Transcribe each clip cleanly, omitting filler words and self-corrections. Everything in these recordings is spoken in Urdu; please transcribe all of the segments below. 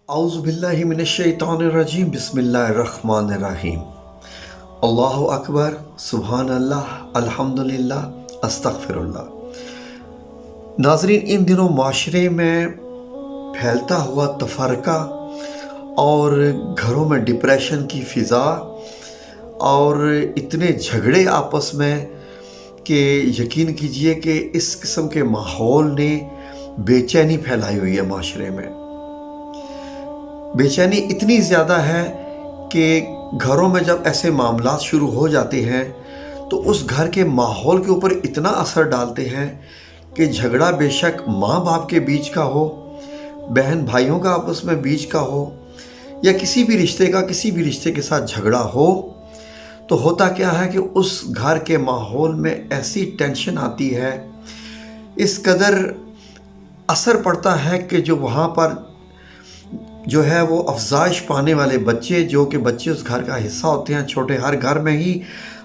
اعوذ باللہ من الشیطان الرجیم بسم اللہ الرحمن الرحیم۔ اللہ اکبر، سبحان اللہ، الحمدللہ، استغفر اللہ۔ ناظرین، ان دنوں معاشرے میں پھیلتا ہوا تفرقہ اور گھروں میں ڈپریشن کی فضا اور اتنے جھگڑے آپس میں کہ یقین کیجئے کہ اس قسم کے ماحول نے بے چینی پھیلائی ہوئی ہے معاشرے میں۔ بے چینی اتنی زیادہ ہے کہ گھروں میں جب ایسے معاملات شروع ہو جاتے ہیں تو اس گھر کے ماحول کے اوپر اتنا اثر ڈالتے ہیں کہ جھگڑا بے شک ماں باپ کے بیچ کا ہو، بہن بھائیوں کا آپس میں بیچ کا ہو، یا کسی بھی رشتے کے ساتھ جھگڑا ہو، تو ہوتا کیا ہے کہ اس گھر کے ماحول میں ایسی ٹینشن آتی ہے، اس قدر اثر پڑتا ہے کہ جو وہاں پر جو ہے وہ افزائش پانے والے بچے، جو کہ بچے اس گھر کا حصہ ہوتے ہیں، چھوٹے ہر گھر میں ہی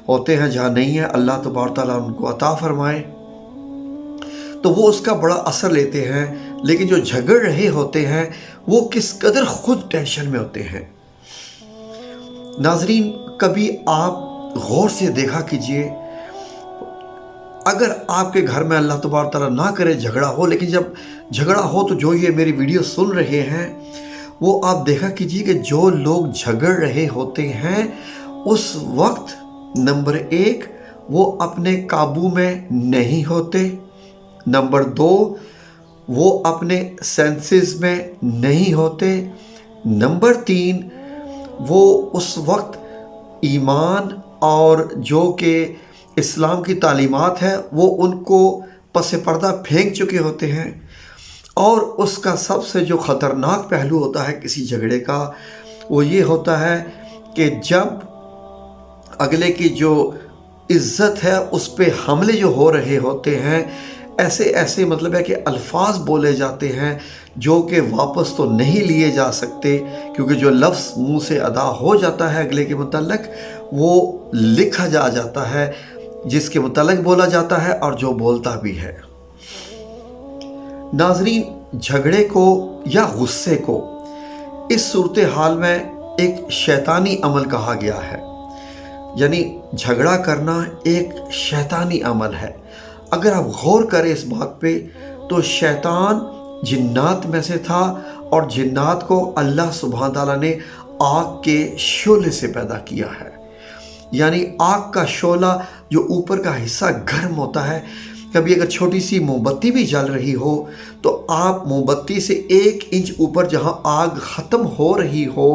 ہوتے ہیں جہاں نہیں ہے، اللہ تبارک تعالیٰ ان کو عطا فرمائے، تو وہ اس کا بڑا اثر لیتے ہیں۔ لیکن جو جھگڑ رہے ہوتے ہیں وہ کس قدر خود ٹینشن میں ہوتے ہیں۔ ناظرین، کبھی آپ غور سے دیکھا کیجئے، اگر آپ کے گھر میں اللہ تبارک تعالیٰ نہ کرے جھگڑا ہو، لیکن جب جھگڑا ہو تو جو یہ میری ویڈیو سن رہے ہیں وہ آپ دیکھا کیجئے کہ جو لوگ جھگڑ رہے ہوتے ہیں اس وقت نمبر 1 وہ اپنے قابو میں نہیں ہوتے، نمبر 2 وہ اپنے سینسز میں نہیں ہوتے، نمبر 3 وہ اس وقت ایمان اور جو کہ اسلام کی تعلیمات ہے وہ ان کو پس پردہ پھینک چکے ہوتے ہیں۔ اور اس کا سب سے جو خطرناک پہلو ہوتا ہے کسی جھگڑے کا، وہ یہ ہوتا ہے کہ جب اگلے کی جو عزت ہے اس پہ حملے جو ہو رہے ہوتے ہیں، ایسے مطلب ہے کہ الفاظ بولے جاتے ہیں جو کہ واپس تو نہیں لیے جا سکتے، کیونکہ جو لفظ منہ سے ادا ہو جاتا ہے اگلے کے متعلق وہ لکھا جاتا ہے، جس کے متعلق بولا جاتا ہے اور جو بولتا بھی ہے۔ ناظرین، جھگڑے کو یا غصے کو اس صورتحال میں ایک شیطانی عمل کہا گیا ہے، یعنی جھگڑا کرنا ایک شیطانی عمل ہے۔ اگر آپ غور کریں اس بات پہ تو شیطان جنات میں سے تھا، اور جنات کو اللہ سبحانہ تعالیٰ نے آگ کے شعلے سے پیدا کیا ہے، یعنی آگ کا شعلہ جو اوپر کا حصہ گرم ہوتا ہے۔ کبھی اگر چھوٹی سی موم بتی بھی جل رہی ہو تو آپ موم بتی سے 1 انچ اوپر جہاں آگ ختم ہو رہی ہو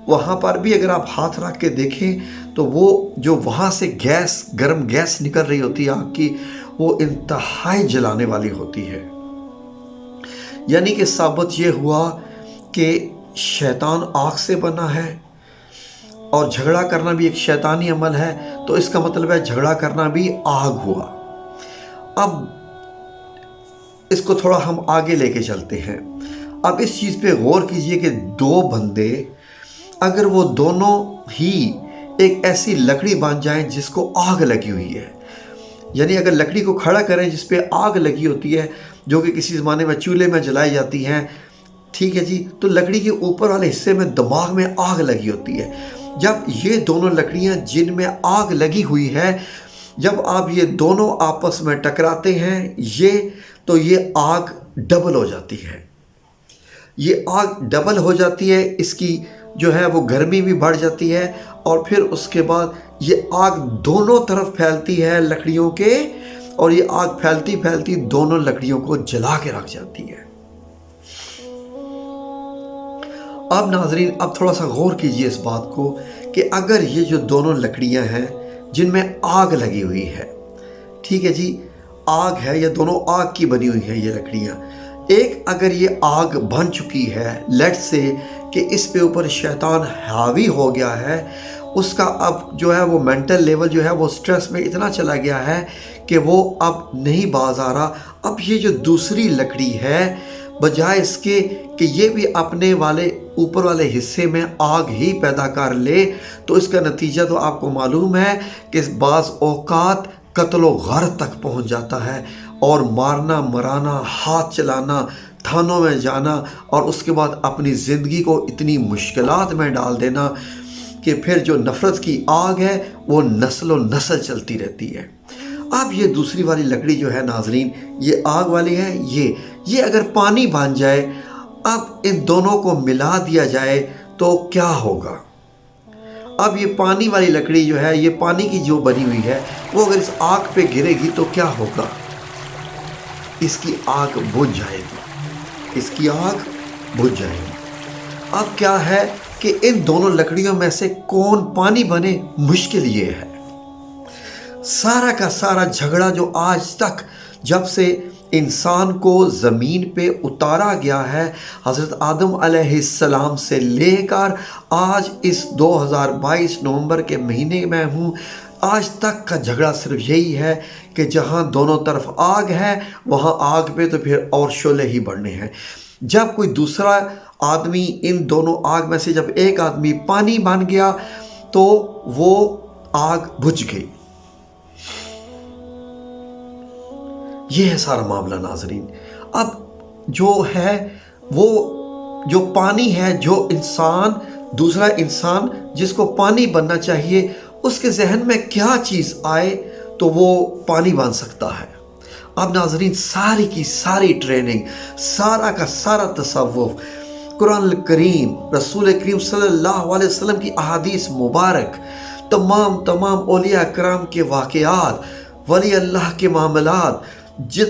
وہاں پر بھی اگر آپ ہاتھ رکھ کے دیکھیں تو وہ جو وہاں سے گرم گیس نکل رہی ہوتی ہے آگ کی، وہ انتہائی جلانے والی ہوتی ہے۔ یعنی کہ ثابت یہ ہوا کہ شیطان آگ سے بنا ہے اور جھگڑا کرنا بھی ایک شیطانی عمل ہے، تو اس کا مطلب ہے جھگڑا کرنا بھی آگ ہوا۔ اب اس کو تھوڑا ہم آگے لے کے چلتے ہیں۔ اب اس چیز پہ غور کیجئے کہ 2 بندے اگر وہ دونوں ہی ایک ایسی لکڑی بن جائیں جس کو آگ لگی ہوئی ہے، یعنی اگر لکڑی کو کھڑا کریں جس پہ آگ لگی ہوتی ہے، جو کہ کسی زمانے میں چولہے میں جلائی جاتی ہیں، ٹھیک ہے جی، تو لکڑی کے اوپر والے حصے میں دماغ میں آگ لگی ہوتی ہے۔ جب یہ دونوں لکڑیاں جن میں آگ لگی ہوئی ہے، جب آپ یہ دونوں آپس میں ٹکراتے ہیں تو یہ آگ ڈبل ہو جاتی ہے۔ یہ آگ ڈبل ہو جاتی ہے، اس کی جو ہے وہ گرمی بھی بڑھ جاتی ہے، اور پھر اس کے بعد یہ آگ دونوں طرف پھیلتی ہے لکڑیوں کے، اور یہ آگ پھیلتی دونوں لکڑیوں کو جلا کے رکھ جاتی ہے۔ اب ناظرین، اب تھوڑا سا غور کیجئے اس بات کو کہ اگر یہ جو دونوں لکڑیاں ہیں جن میں آگ لگی ہوئی ہے، ٹھیک ہے جی، آگ ہے، یہ دونوں آگ کی بنی ہوئی ہیں یہ لکڑیاں، ایک اگر یہ آگ بن چکی ہے، لیٹ سے کہ اس پہ اوپر شیطان حاوی ہو گیا ہے، اس کا اب جو ہے وہ مینٹل لیول جو ہے وہ سٹریس میں اتنا چلا گیا ہے کہ وہ اب نہیں باز آ رہا۔ اب یہ جو دوسری لکڑی ہے، بجائے اس کے کہ یہ بھی اپنے اوپر والے حصے میں آگ ہی پیدا کر لے، تو اس کا نتیجہ تو آپ کو معلوم ہے کہ بعض اوقات قتل و غارت تک پہنچ جاتا ہے، اور مارنا مرانا، ہاتھ چلانا، تھانوں میں جانا اور اس کے بعد اپنی زندگی کو اتنی مشکلات میں ڈال دینا کہ پھر جو نفرت کی آگ ہے وہ نسل و نسل چلتی رہتی ہے۔ اب یہ دوسری والی لکڑی جو ہے ناظرین، یہ آگ والی ہے، یہ اگر پانی بن جائے، اب ان دونوں کو ملا دیا جائے تو کیا ہوگا؟ اب یہ پانی والی لکڑی جو ہے، یہ پانی کی جو بنی ہوئی ہے، وہ اگر اس آگ پہ گرے گی تو کیا ہوگا؟ اس کی آگ بجھ جائے گی، اس کی آگ بجھ جائے گی۔ اب کیا ہے کہ ان دونوں لکڑیوں میں سے کون پانی بنے، مشکل یہ ہے۔ سارا کا سارا جھگڑا جو آج تک جب سے انسان کو زمین پہ اتارا گیا ہے، حضرت آدم علیہ السلام سے لے کر آج اس 2022 نومبر کے مہینے میں ہوں، آج تک کا جھگڑا صرف یہی ہے کہ جہاں دونوں طرف آگ ہے وہاں آگ پہ تو پھر اور شعلے ہی بڑھنے ہیں۔ جب کوئی دوسرا آدمی ان دونوں آگ میں سے جب ایک آدمی پانی بن گیا تو وہ آگ بجھ گئی۔ یہ ہے سارا معاملہ ناظرین۔ اب جو ہے وہ جو پانی ہے، جو انسان دوسرا انسان جس کو پانی بننا چاہیے، اس کے ذہن میں کیا چیز آئے تو وہ پانی بن سکتا ہے۔ اب ناظرین ساری کی ساری ٹریننگ، سارا کا سارا تصوف، قرآن الکریم، رسول کریم صلی اللہ علیہ وسلم کی احادیث مبارک، تمام اولیاء کرام کے واقعات، ولی اللہ کے معاملات،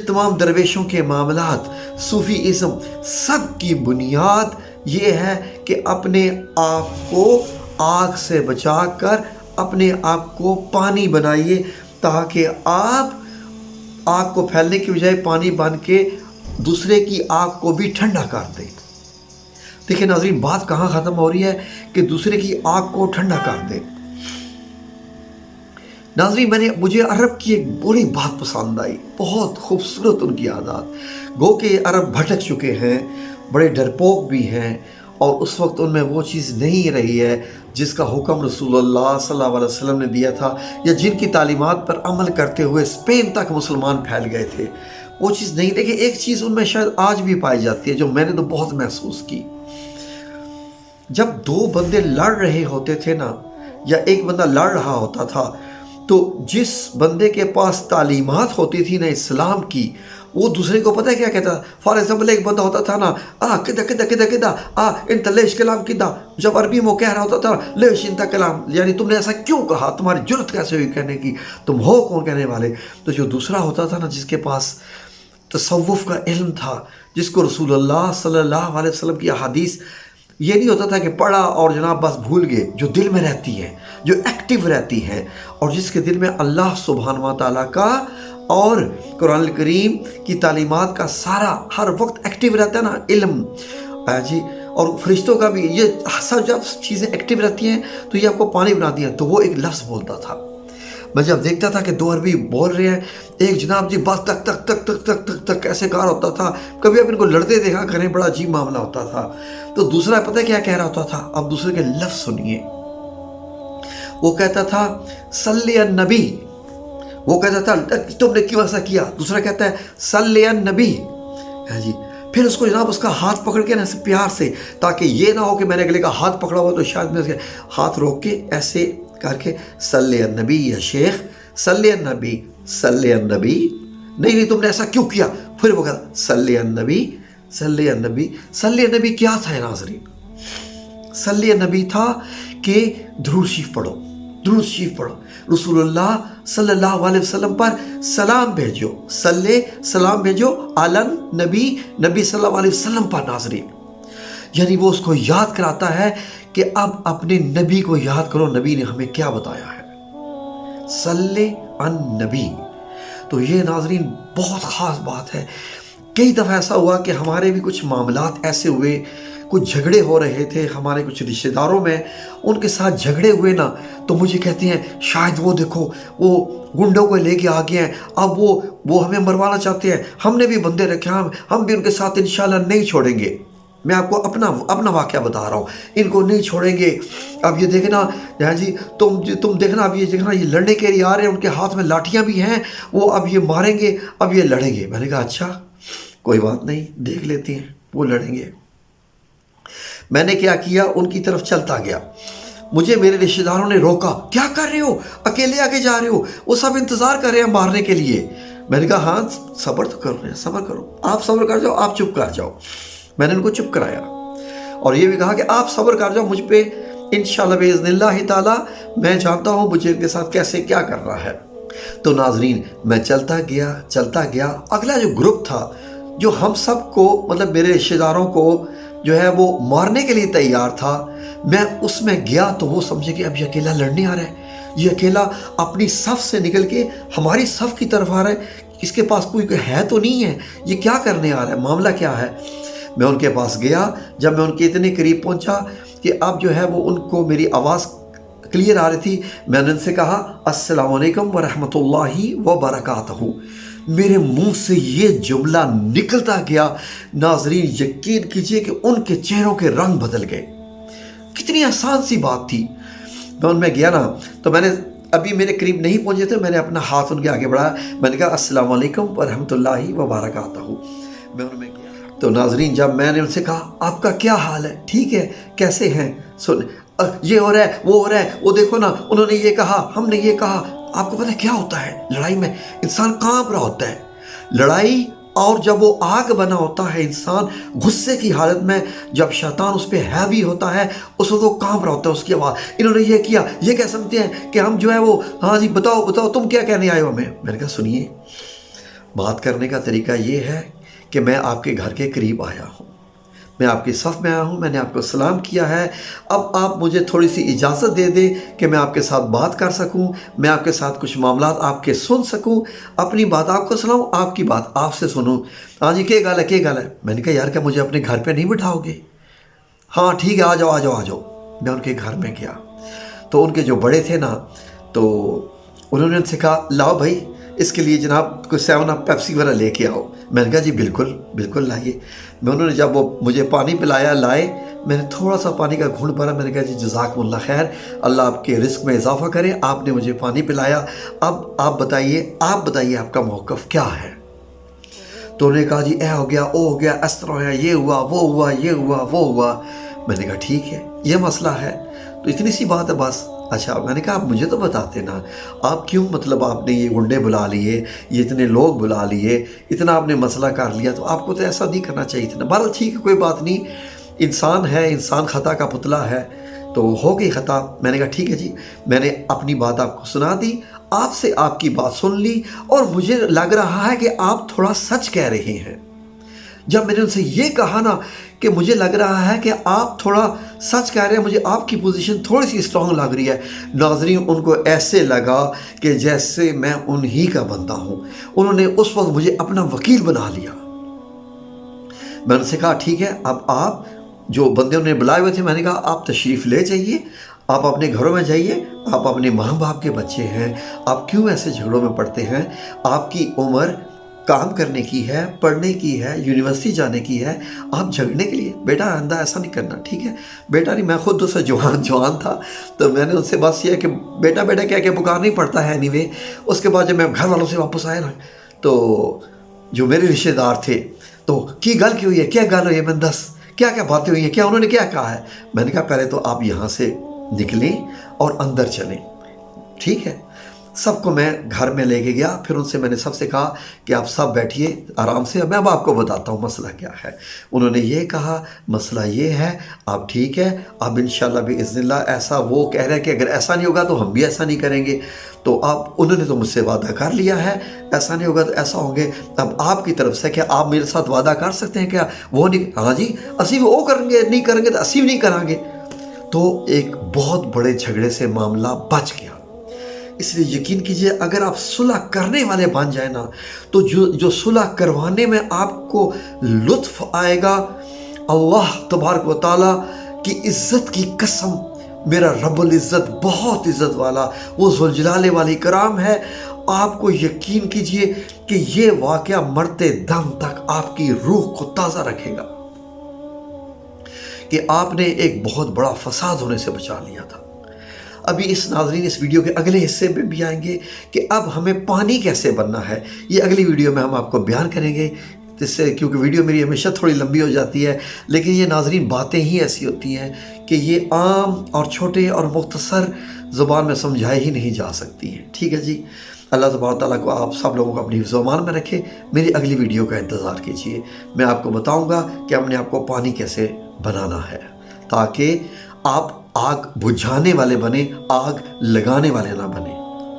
تمام درویشوں کے معاملات، صوفی ازم، سب کی بنیاد یہ ہے کہ اپنے آپ کو آگ سے بچا کر اپنے آپ کو پانی بنائیے، تاکہ آپ آگ کو پھیلنے کی بجائے پانی بن کے دوسرے کی آگ کو بھی ٹھنڈا کر دیں۔ دیکھیں ناظرین، بات کہاں ختم ہو رہی ہے کہ دوسرے کی آگ کو ٹھنڈا کر دیں۔ ناظرین مجھے عرب کی ایک بڑی بات پسند آئی، بہت خوبصورت ان کی عادات۔ گو کہ عرب بھٹک چکے ہیں، بڑے ڈرپوک بھی ہیں، اور اس وقت ان میں وہ چیز نہیں رہی ہے جس کا حکم رسول اللہ صلی اللہ علیہ وسلم نے دیا تھا، یا جن کی تعلیمات پر عمل کرتے ہوئے اسپین تک مسلمان پھیل گئے تھے، وہ چیز نہیں۔ دیکھیں ایک چیز ان میں شاید آج بھی پائی جاتی ہے جو میں نے تو بہت محسوس کی۔ جب دو بندے لڑ رہے ہوتے تھے نا، یا ایک بندہ لڑ رہا ہوتا تھا، تو جس بندے کے پاس تعلیمات ہوتی تھی نا اسلام کی، وہ دوسرے کو پتہ ہے کیا کہتا؟ فار ایگزامپل ایک بندہ ہوتا تھا نا، کدا انت لیش کلام کدا، جب عربی میں کہہ رہا ہوتا تھا لیش انت کلام، یعنی تم نے ایسا کیوں کہا، تمہاری جرت کیسے ہوئی کہنے کی، تم ہو کون کہنے والے؟ تو جو دوسرا ہوتا تھا نا، جس کے پاس تصوف کا علم تھا، جس کو رسول اللہ صلی اللہ علیہ وسلم کی احادیث، یہ نہیں ہوتا تھا کہ پڑھا اور جناب بس بھول گئے، جو دل میں رہتی ہے، جو ایکٹیو رہتی ہے، اور جس کے دل میں اللہ سبحانہ و تعالیٰ کا اور قرآن الکریم کی تعلیمات کا سارا ہر وقت ایکٹیو رہتا ہے نا، علم جی، اور فرشتوں کا بھی، یہ سب جب چیزیں ایکٹیو رہتی ہیں تو یہ آپ کو پانی بناتی ہیں۔ تو وہ ایک لفظ بولتا تھا، میں جب دیکھتا تھا کہ دو عربی بول رہے ہیں، ایک جناب جی بس تک تک تک تک تک تک تک ایسے کار ہوتا تھا، کبھی آپ ان کو لڑتے دیکھا کریں، بڑا عجیب معاملہ ہوتا تھا۔ تو دوسرا پتہ کیا کہہ رہا ہوتا تھا؟ اب دوسرے کے لفظ سنیے، وہ کہتا تھا صلی النبی، وہ کہتا تھا تم نے کیوں ایسا کیا؟ دوسرا کہتا ہے صلی النبی، جی، پھر اس کو جناب اس کا ہاتھ پکڑ کے نا پیار سے، تاکہ یہ نہ ہو کہ میں نے اگلے کا ہاتھ پکڑا ہوا تو شاید میں ہاتھ روک کے ایسے کر کے صلی النبی، یا شیخ صلی النبی، صلی النبی، نہیں تم نے ایسا کیوں کیا؟ پھر وہ کہتا صلی النبی، صلی النبی۔ صلی النبی کیا تھا ناظرین؟ صلی النبی تھا کہ درود شریف پڑھو، درود شریف پڑھو، رسول اللہ صلی اللہ علیہ وسلم پر سلام بھیجو، سلام بھیجو علی نبی، نبی صلی اللہ علیہ وسلم پر ناظرین۔ یعنی وہ اس کو یاد کراتا ہے کہ اب اپنے نبی کو یاد کرو، نبی نے ہمیں کیا بتایا ہے، صلی النبی۔ تو یہ ناظرین بہت خاص بات ہے۔ کئی دفعہ ایسا ہوا کہ ہمارے بھی کچھ معاملات ایسے ہوئے، کچھ جھگڑے ہو رہے تھے ہمارے کچھ رشتہ داروں میں، ان کے ساتھ جھگڑے ہوئے نا، تو مجھے کہتے ہیں شاید وہ دیکھو وہ گنڈوں کو لے کے آ گئے ہیں، اب وہ ہمیں مروانا چاہتے ہیں، ہم نے بھی بندے رکھے، ہم بھی ان کے ساتھ انشاءاللہ نہیں چھوڑیں گے۔ میں آپ کو اپنا واقعہ بتا رہا ہوں، ان کو نہیں چھوڑیں گے۔ اب یہ دیکھنا جی، تم دیکھنا، اب یہ دیکھنا، یہ لڑنے کے لیے آ رہے ہیں، ان کے ہاتھ میں لاٹھیاں بھی ہیں، وہ اب یہ ماریں گے، اب یہ لڑیں گے۔ میں نے کہا اچھا، کوئی بات نہیں، دیکھ لیتے ہیں، وہ لڑیں گے۔ میں نے کیا کیا، ان کی طرف چلتا گیا۔ مجھے میرے رشتہ داروں نے روکا، کیا کر رہے ہو، اکیلے آگے جا رہے ہو، وہ سب انتظار کر رہے ہیں مارنے کے لیے۔ میں نے کہا ہاں صبر تو کر رہے ہیں، صبر کرو، آپ صبر کر جاؤ، آپ چپ کر جاؤ۔ میں نے ان کو چپ کرایا اور یہ بھی کہا کہ آپ صبر کر جاؤ، مجھ پہ انشاءاللہ باذن اللہ تعالی میں جانتا ہوں مجھے ان کے ساتھ کیسے کیا کرنا ہے۔ تو ناظرین میں چلتا گیا، اگلا جو گروپ تھا جو ہم سب کو مطلب میرے رشتہ داروں کو جو ہے وہ مارنے کے لیے تیار تھا، میں اس میں گیا تو وہ سمجھے کہ اب یہ اکیلا لڑنے آ رہا ہے، یہ اکیلا اپنی صف سے نکل کے ہماری صف کی طرف آ رہا ہے، اس کے پاس کوئی ہے تو نہیں ہے، یہ کیا کرنے آ رہا ہے، معاملہ کیا ہے۔ میں ان کے پاس گیا، جب میں ان کے اتنے قریب پہنچا کہ اب جو ہے وہ ان کو میری آواز کلیئر آ رہی تھی، میں نے ان سے کہا السلام علیکم ورحمۃ اللہ وبرکاتہ۔ میرے منہ سے یہ جملہ نکلتا گیا، ناظرین یقین کیجئے کہ ان کے چہروں کے رنگ بدل گئے۔ کتنی آسان سی بات تھی۔ میں ان میں گیا نا تو میں نے ابھی میرے قریب نہیں پہنچے تھے، میں نے اپنا ہاتھ ان کے آگے بڑھایا، میں نے کہا السلام علیکم ورحمۃ اللہ وبرکاتہ۔ میں ان میں گیا تو ناظرین جب میں نے ان سے کہا آپ کا کیا حال ہے، ٹھیک ہے، کیسے ہیں، سن یہ ہو رہا ہے، وہ ہو رہا ہے، وہ دیکھو نا انہوں نے یہ کہا، ہم نے یہ کہا۔ آپ کو پتہ ہے کیا ہوتا ہے لڑائی میں، انسان کانپ رہا ہوتا ہے۔ لڑائی اور جب وہ آگ بنا ہوتا ہے انسان غصے کی حالت میں، جب شیطان اس پہ ہیوی ہوتا ہے اس وقت وہ کانپ رہا ہوتا ہے، اس کی آواز۔ انہوں نے یہ کیا، یہ کیا سمجھتے ہیں کہ ہم جو ہے وہ ہاں جی بتاؤ تم کیا کہنے آئے ہو ہمیں۔ میں نے کہا سنیے، بات کرنے کا طریقہ یہ ہے کہ میں آپ کے گھر کے قریب آیا ہوں، میں آپ کی صف میں آیا ہوں، میں نے آپ کو سلام کیا ہے، اب آپ مجھے تھوڑی سی اجازت دے دیں کہ میں آپ کے ساتھ بات کر سکوں، میں آپ کے ساتھ کچھ معاملات آپ کے سن سکوں، اپنی بات آپ کو سناؤں، آپ کی بات آپ سے سنوں۔ ہاں جی کیا گل ہے۔ میں نے کہا یار کیا مجھے اپنے گھر پہ نہیں بٹھاؤ گے؟ ہاں ٹھیک ہے، آ جاؤ۔ میں ان کے گھر میں گیا تو ان کے جو بڑے تھے نا تو انہوں نے ان سے کہا لاؤ بھائی اس کے لیے جناب کوئی 7 اپ پیپسی وغیرہ لے کے آؤ۔ میں نے کہا جی بالکل لائیے۔ انہوں نے جب وہ مجھے پانی پلایا لائے، میں نے تھوڑا سا پانی کا گھونٹ بھرا، میں نے کہا جی جزاکم اللہ خیر، اللہ آپ کے رزق میں اضافہ کرے، آپ نے مجھے پانی پلایا، اب آپ بتائیے آپ کا موقف کیا ہے۔ تو انہوں نے کہا جی اے ہو گیا، او ہو گیا، اس طرح ہوا، یہ ہوا، وہ ہوا، یہ ہوا، وہ ہوا۔ میں نے کہا ٹھیک ہے یہ مسئلہ ہے تو اتنی سی بات ہے بس۔ اچھا میں نے کہا آپ مجھے تو بتاتے نا، آپ کیوں مطلب آپ نے یہ گنڈے بلا لیے، یہ اتنے لوگ بلا لیے، اتنا آپ نے مسئلہ کر لیا، تو آپ کو تو ایسا نہیں کرنا چاہیے تھا نا۔ بہرحال ٹھیک ہے کوئی بات نہیں، انسان ہے، انسان خطا کا پتلا ہے، تو ہو گئی خطا۔ میں نے کہا ٹھیک ہے جی، میں نے اپنی بات آپ کو سنا دی، آپ سے آپ کی بات سن لی، اور مجھے لگ رہا ہے کہ آپ تھوڑا سچ کہہ رہے ہیں۔ جب میں نے ان سے یہ کہا نا کہ مجھے لگ رہا ہے کہ آپ تھوڑا سچ کہہ رہے ہیں، مجھے آپ کی پوزیشن تھوڑی سی اسٹرانگ لگ رہی ہے، ناظرین ان کو ایسے لگا کہ جیسے میں انہی کا بندہ ہوں۔ انہوں نے اس وقت مجھے اپنا وکیل بنا لیا۔ میں ان سے کہا ٹھیک ہے، اب آپ جو بندے انہوں نے بلائے ہوئے تھے، میں نے کہا آپ تشریف لے جائیے، آپ اپنے گھروں میں جائیے، آپ اپنے ماں باپ کے بچے ہیں، آپ کیوں ایسے جھگڑوں میں پڑتے ہیں؟ آپ کی عمر کام کرنے کی ہے، پڑھنے کی ہے، یونیورسٹی جانے کی ہے، آپ جھگڑنے کے لیے؟ بیٹا آئندہ ایسا نہیں کرنا، ٹھیک ہے؟ بیٹا نہیں، میں خود دوسرا جوان تھا، تو میں نے ان سے بس یہ کہ بیٹا کہہ کے پکار نہیں پڑتا ہے anyway۔ اس کے بعد جب میں گھر والوں سے واپس آیا نا تو جو میرے رشتہ دار تھے تو کی گل کی ہوئی ہے، کیا گل ہوئی ہے، میں دس کیا باتیں ہوئی ہیں، کیا انہوں نے کیا کہا ہے؟ میں نے کہا پہلے تو آپ یہاں سے نکلیں اور اندر چلیں، ٹھیک ہے؟ سب کو میں گھر میں لے کے گیا، پھر ان سے میں نے سب سے کہا کہ آپ سب بیٹھیے آرام سے، میں اب آپ کو بتاتا ہوں مسئلہ کیا ہے۔ انہوں نے یہ کہا مسئلہ یہ ہے، آپ ٹھیک ہے، اب انشاءاللہ باذن اللہ ایسا، وہ کہہ رہے ہیں کہ اگر ایسا نہیں ہوگا تو ہم بھی ایسا نہیں کریں گے، تو انہوں نے تو مجھ سے وعدہ کر لیا ہے، ایسا نہیں ہوگا تو ایسا ہوں گے، اب آپ کی طرف سے کیا آپ میرے ساتھ وعدہ کر سکتے ہیں کیا؟ وہ نہیں، ہاں جی اسی بھی وہ کریں گے، نہیں کریں گے تو اسی بھی نہیں کریں گے۔ تو ایک بہت بڑے جھگڑے سے معاملہ بچ گیا۔ اس لیے یقین کیجئے اگر آپ صلح کرنے والے بن جائیں نا تو جو صلح کروانے میں آپ کو لطف آئے گا، اللہ تبارک و تعالیٰ کی عزت کی قسم، میرا رب العزت بہت عزت والا، وہ ذوالجلال والاکرام ہے، آپ کو یقین کیجئے کہ یہ واقعہ مرتے دم تک آپ کی روح کو تازہ رکھے گا کہ آپ نے ایک بہت بڑا فساد ہونے سے بچا لیا تھا۔ ابھی ناظرین اس ویڈیو کے اگلے حصے میں بھی آئیں گے کہ اب ہمیں پانی کیسے بننا ہے، یہ اگلی ویڈیو میں ہم آپ کو بیان کریں گے۔ اس سے کیونکہ ویڈیو میری ہمیشہ تھوڑی لمبی ہو جاتی ہے، لیکن یہ ناظرین باتیں ہی ایسی ہوتی ہیں کہ یہ عام اور چھوٹے اور مختصر زبان میں سمجھائی ہی نہیں جا سکتی ہیں۔ ٹھیک ہے جی، اللہ تبارک تعالیٰ کو آپ سب لوگوں کو اپنی حفظ و امان میں رکھے۔ میری اگلی ویڈیو کا انتظار کیجیے، میں آپ کو بتاؤں گا کہ اپنے آپ کو پانی کیسے بنانا ہے تاکہ آپ آگ بجھانے والے بنیں، آگ لگانے والے نہ بنیں۔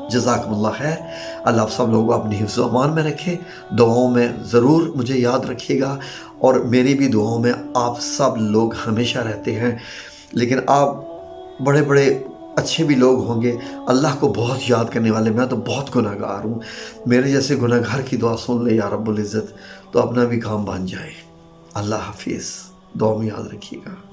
جزاکم اللہ خیر۔ اللہ آپ سب لوگوں کو اپنی حفظ و امان میں رکھے، دعاؤں میں ضرور مجھے یاد رکھیے گا، اور میری بھی دعاؤں میں آپ سب لوگ ہمیشہ رہتے ہیں، لیکن آپ بڑے بڑے اچھے بھی لوگ ہوں گے، اللہ کو بہت یاد کرنے والے۔ میں تو بہت گناہ گار ہوں، میرے جیسے گناہ گار کی دعا سن لے یا رب العزت تو اپنا بھی کام بن جائے۔ اللہ حافظ، دعا میں یاد رکھیے گا۔